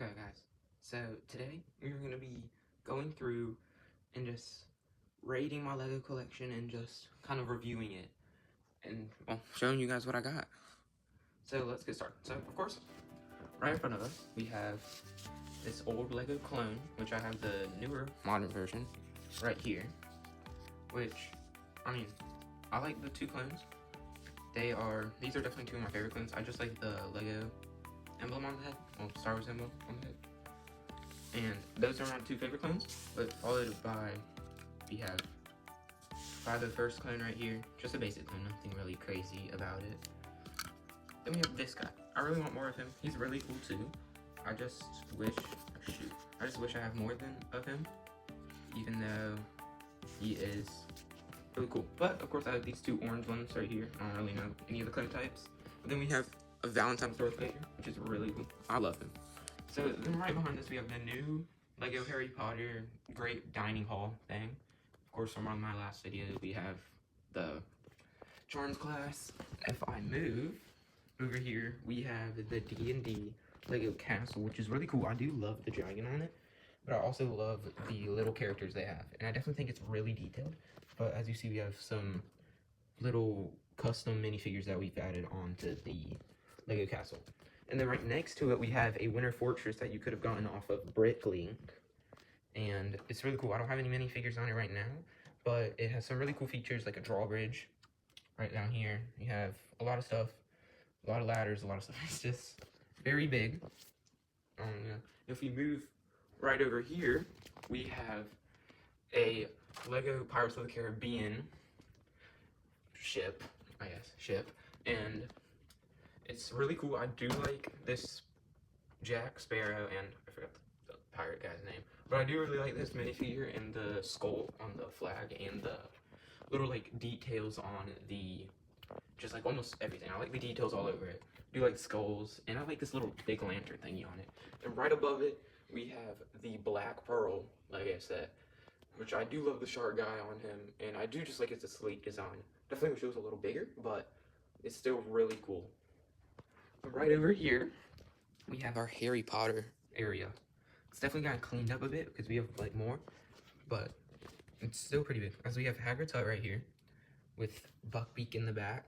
Okay, guys, so today we're going to be going through and just rating my Lego collection and just kind of reviewing it and, well, showing you guys what I got. So let's get started. So, of course, right in front of us, we have this old Lego clone, which I have the newer modern version right here, which, I mean, I like the two clones. These are definitely two of my favorite clones. I just like the Lego emblem on the head, well, Star Wars emblem on the head. And those are my two favorite clones, but followed by, we have the first clone right here, just a basic clone, nothing really crazy about it. Then we have this guy. I really want more of him. He's really cool too. I just wish I have more of him, even though he is really cool. But of course I have these two orange ones right here. I don't really know any of the clone types. But then we have a Valentine's birthday, which is really cool. I love him. So then right behind this we have the new Lego Harry Potter Great Dining Hall thing. Of course, from one of my last videos, we have the Charms class. If I move over here, we have the D&D Lego Castle, which is really cool. I do love the dragon on it, but I also love the little characters they have. And I definitely think it's really detailed. But as you see, we have some little custom minifigures that we've added onto the Lego Castle. And then right next to it, we have a Winter Fortress that you could have gotten off of Bricklink. And it's really cool. I don't have any minifigures on it right now, but it has some really cool features like a drawbridge right down here. You have a lot of stuff, a lot of ladders, a lot of stuff. It's just very big. If we move right over here, we have a Lego Pirates of the Caribbean ship, and it's really cool. I do like this Jack Sparrow, and I forgot the pirate guy's name, but I do really like this minifigure and the skull on the flag and the little like details on the, just like almost everything. I like the details all over it. I do like skulls, and I like this little big lantern thingy on it. And right above it, we have the Black Pearl Lego set, which I do love the shark guy on him, and I do just like it's a sleek design. Definitely wish it was a little bigger, but it's still really cool. Right over here, we have our Harry Potter area. It's definitely gotten cleaned up a bit because we have like more, but it's still pretty big. As we have Hagrid's hut right here with Buckbeak in the back.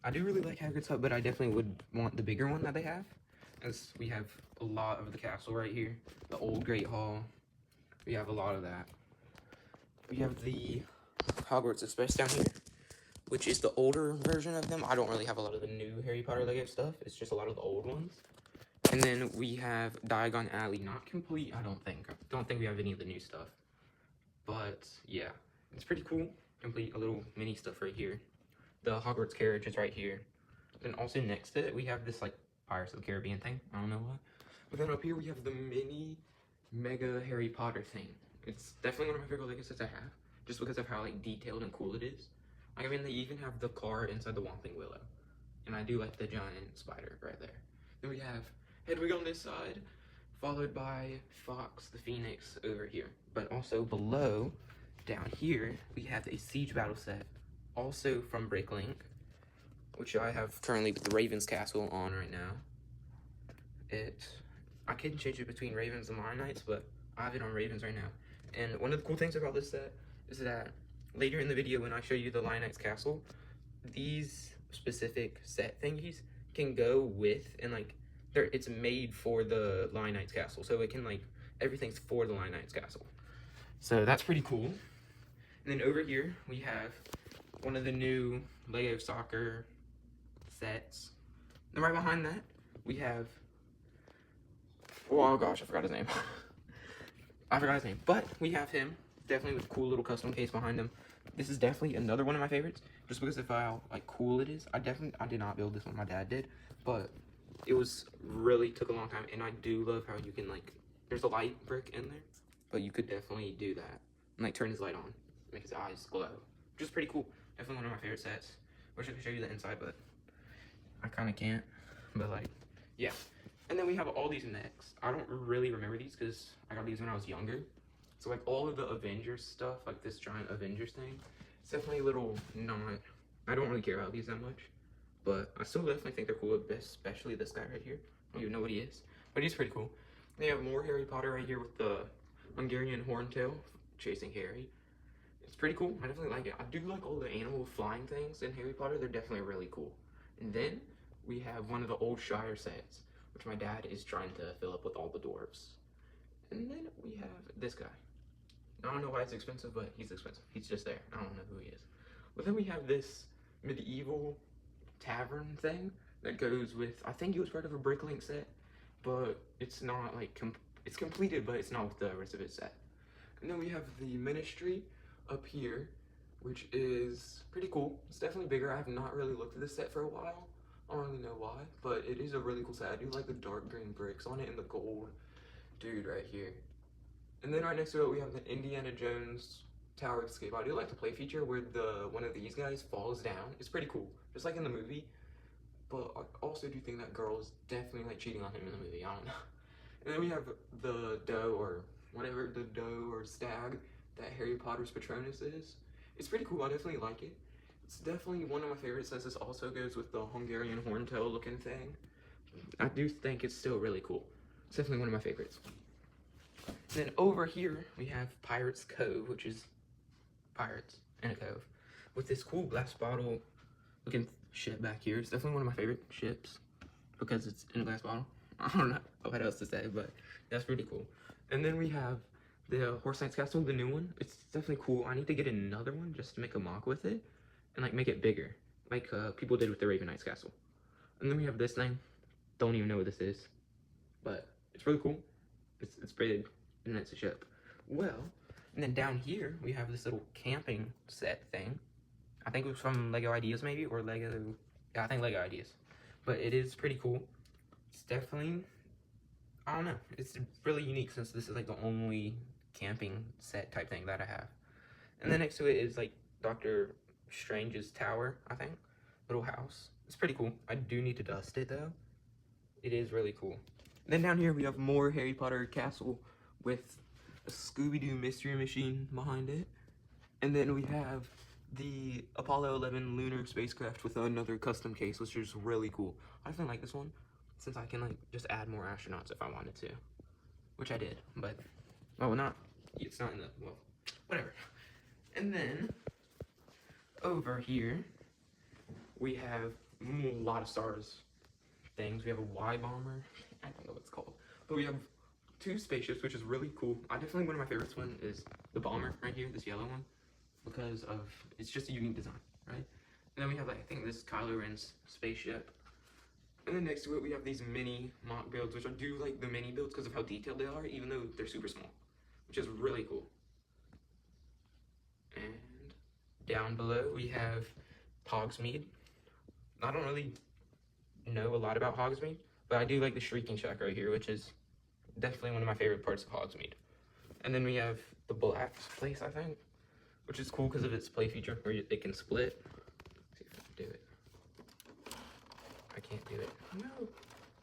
I do really like Hagrid's hut, but I definitely would want the bigger one that they have. As we have a lot of the castle right here, the old Great Hall. We have a lot of that. We have the Hogwarts Express down here, which is the older version of them. I don't really have a lot of the new Harry Potter Lego stuff. It's just a lot of the old ones. And then we have Diagon Alley, not complete, I don't think. I don't think we have any of the new stuff. But yeah, it's pretty cool. Complete a little mini stuff right here. The Hogwarts carriage is right here. Then also next to it, we have this like Pirates of the Caribbean thing. I don't know why. But then up here we have the mini mega Harry Potter thing. It's definitely one of my favorite Lego sets I have, just because of how like detailed and cool it is. Like, I mean, they even have the car inside the Whomping Willow. And I do like the giant spider right there. Then we have Hedwig on this side, followed by Fox the Phoenix over here. But also below, down here, we have a Siege Battle set, also from Bricklink, which I have currently with the Ravens Castle on right now. I can change it between Ravens and Lion Knights, but I have it on Ravens right now. And one of the cool things about this set is that later in the video when I show you the Lion Knights Castle, these specific set thingies can go with, and like, it's made for the Lion Knights Castle, so it can like, everything's for the Lion Knights Castle. So that's pretty cool. And then over here, we have one of the new Lego soccer sets. And right behind that, we have, oh gosh, I forgot his name. But we have him, definitely with a cool little custom case behind him. This is definitely another one of my favorites, just because of how like cool it is. I did not build this one, my dad did, but it really took a long time, and I do love how you can like, there's a light brick in there, but you could definitely do that, and like turn his light on, make his eyes glow, which is pretty cool. Definitely one of my favorite sets. Wish I could show you the inside, but I kind of can't, but like, yeah. And then we have all these mechs. I don't really remember these because I got these when I was younger. So like all of the Avengers stuff, like this giant Avengers thing, it's definitely a little not, I don't really care about these that much, but I still definitely think they're cool, especially this guy right here. I don't even know what he is, but he's pretty cool. They have more Harry Potter right here with the Hungarian Horntail chasing Harry. It's pretty cool. I definitely like it. I do like all the animal flying things in Harry Potter. They're definitely really cool. And then we have one of the old Shire sets, which my dad is trying to fill up with all the dwarves. And then we have this guy. I don't know why it's expensive, but he's expensive. He's just there. I don't know who he is. But then we have this medieval tavern thing that goes with, I think it was part of a Bricklink set, but it's not like, it's completed, but it's not with the rest of its set. And then we have the Ministry up here, which is pretty cool. It's definitely bigger. I have not really looked at this set for a while. I don't really know why, but it is a really cool set. I do like the dark green bricks on it and the gold dude right here. And then right next to it, we have the Indiana Jones Tower Escape. I do like the play feature where one of these guys falls down. It's pretty cool, just like in the movie. But I also do think that girl is definitely like cheating on him in the movie. I don't know. And then we have the doe or whatever, the doe or stag that Harry Potter's Patronus is. It's pretty cool. I definitely like it. It's definitely one of my favorites, since this also goes with the Hungarian horntail looking thing. I do think it's still really cool. It's definitely one of my favorites. And then over here we have Pirates Cove, which is pirates in a cove, with this cool glass bottle looking ship back here. It's definitely one of my favorite ships because it's in a glass bottle. I don't know what else to say, but that's pretty cool. And then we have the Horse Knight's Castle, the new one. It's definitely cool. I need to get another one just to make a mock with it and like make it bigger, like people did with the Raven Knight's Castle. And then we have this thing. Don't even know what this is, but it's really cool. It's big and it's a ship. Well, and then down here we have this little camping set thing. I think it was from Lego Ideas maybe, or Lego, yeah, I think Lego Ideas. But it is pretty cool. It's definitely, I don't know, it's really unique since this is like the only camping set type thing that I have. And then next to it is like Dr. Strange's tower, I think, little house. It's pretty cool. I do need to dust it though. It is really cool. And then down here we have more Harry Potter castle with a Scooby-Doo mystery machine behind it. And then we have the Apollo 11 lunar spacecraft with another custom case, which is really cool. I definitely like this one, since I can like just add more astronauts if I wanted to, which I did, but, well, not, it's not in the, well, whatever. And then, over here, we have a lot of stars things. We have a Y-bomber, I don't know what it's called, but we have 2 spaceships, which is really cool. I definitely, one of my favorites one is the bomber right here, this yellow one, because of, it's just a unique design, right? And then we have like, I think this is Kylo Ren's spaceship. And then next to it, we have these mini mock builds, which I do like the mini builds because of how detailed they are, even though they're super small, which is really cool. And down below, we have Hogsmeade. I don't really know a lot about Hogsmeade, but I do like the Shrieking Shack right here, which is definitely one of my favorite parts of Hogsmeade. And then we have the Black Place, I think, which is cool because of its play feature where it can split. Let's see if I can do it. I can't do it. No.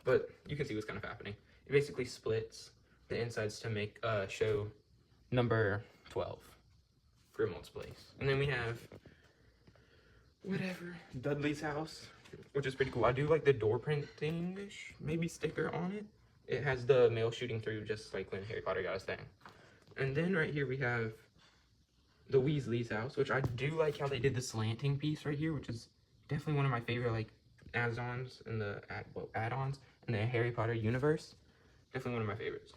But you can see what's kind of happening. It basically splits the insides to make show number 12, Grimmald's Place. And then we have whatever, Dudley's house, which is pretty cool. I do like the door printing-ish, maybe sticker on it. It has the mail shooting through just like when Harry Potter got his thing. And then right here we have the Weasley's house, which I do like how they did the slanting piece right here, which is definitely one of my favorite like add-ons in the add-ons in the Harry Potter universe. Definitely one of my favorites.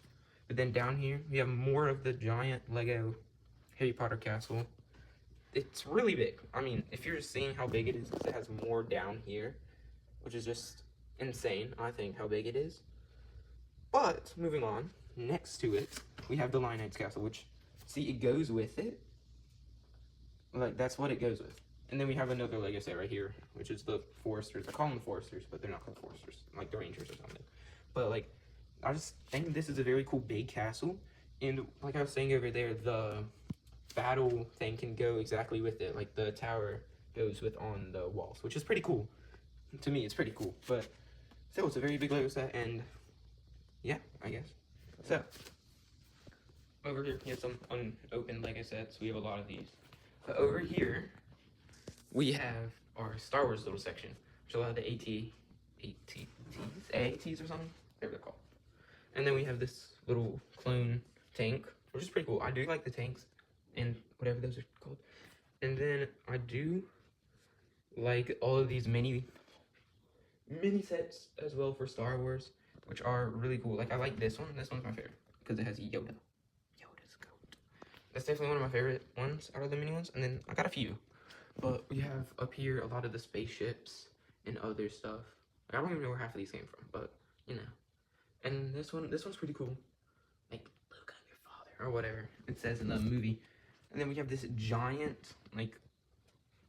But then down here we have more of the giant Lego Harry Potter castle. It's really big. I mean, if you're just seeing how big it is, because it has more down here, which is just insane, I think, how big it is. But moving on, next to it we have the Lion Knight's castle, which, see, it goes with it. Like, that's what it goes with. And then we have another Lego set right here, which is the Foresters. I call them the Foresters, but they're not called Foresters, like the Rangers or something. But like, I just think this is a very cool big castle. And like I was saying over there, the battle thing can go exactly with it. Like the tower goes with on the walls, which is pretty cool. To me, it's pretty cool. But so it's a very big Lego set, and yeah, I guess. So over here, we have some unopened Lego sets. We have a lot of these. But over here, we have our Star Wars little section, which a lot of the ATs or something, whatever they're called. And then we have this little clone tank, which is pretty cool. I do like the tanks and whatever those are called. And then I do like all of these mini sets as well for Star Wars, which are really cool. Like I like this one. This one's my favorite because it has Yoda. Yoda's goat. That's definitely one of my favorite ones out of the mini ones. And then I got a few, but we have up here a lot of the spaceships and other stuff. Like, I don't even know where half of these came from, but you know. And this one's pretty cool. Like, Luke, I'm your father, or whatever it says in the movie. And then we have this giant, like,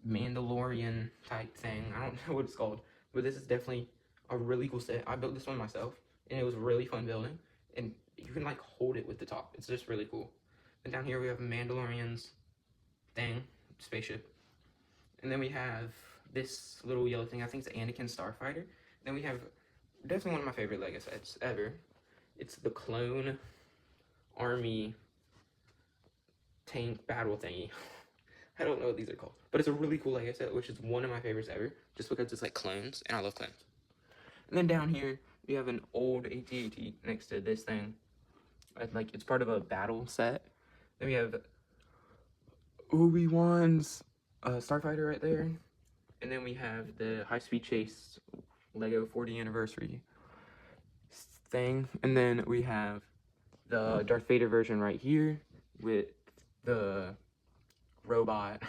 Mandalorian type thing. I don't know what it's called, but this is definitely a really cool set. I built this one myself, and it was really fun building. And you can, like, hold it with the top. It's just really cool. And down here we have Mandalorian's thing, spaceship. And then we have this little yellow thing. I think it's Anakin Starfighter. Then we have definitely one of my favorite Lego sets ever. It's the Clone Army tank battle thingy. I don't know what these are called, but it's a really cool Lego set, which is one of my favorites ever, just because it's like clones, and I love clones. And then down here, we have an old AT-AT next to this thing. Like, it's part of a battle set. Then we have Obi-Wan's Starfighter right there. And then we have the High Speed Chase Lego 40th anniversary thing. And then we have the Darth Vader version right here with the robot,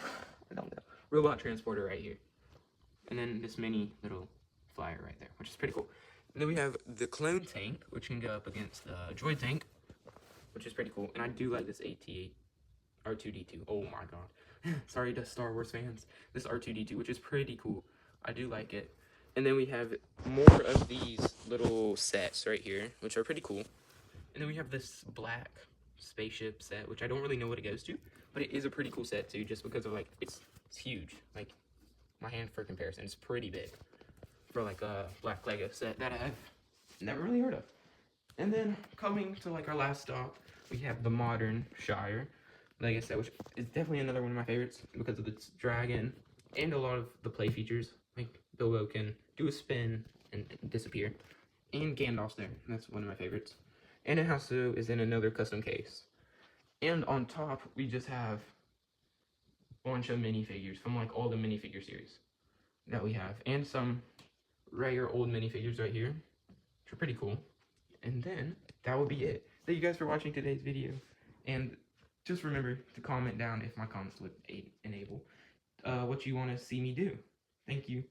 I don't know, robot transporter right here. And then this mini little flyer right there, which is pretty cool. And then we have the clone tank, which can go up against the droid tank, which is pretty cool. And I do like this AT-8 R2-D2. Oh my god. Sorry to Star Wars fans. This R2-D2, which is pretty cool. I do like it. And then we have more of these little sets right here, which are pretty cool. And then we have this black spaceship set, which I don't really know what it goes to, but it is a pretty cool set too, just because of like, it's huge. Like, my hand for comparison, it's pretty big for like a black Lego set that I've never really heard of. And then coming to like our last stop, we have the modern Shire Lego set, which is definitely another one of my favorites because of its dragon and a lot of the play features. Like Bilbo can do a spin and disappear, and Gandalf's there. That's one of my favorites. And it also is in another custom case. And on top, we just have a bunch of minifigures from like all the minifigure series that we have, and some rare old minifigures right here, which are pretty cool. And then that will be it. Thank you guys for watching today's video, and just remember to comment down if my comments would enable what you want to see me do. Thank you.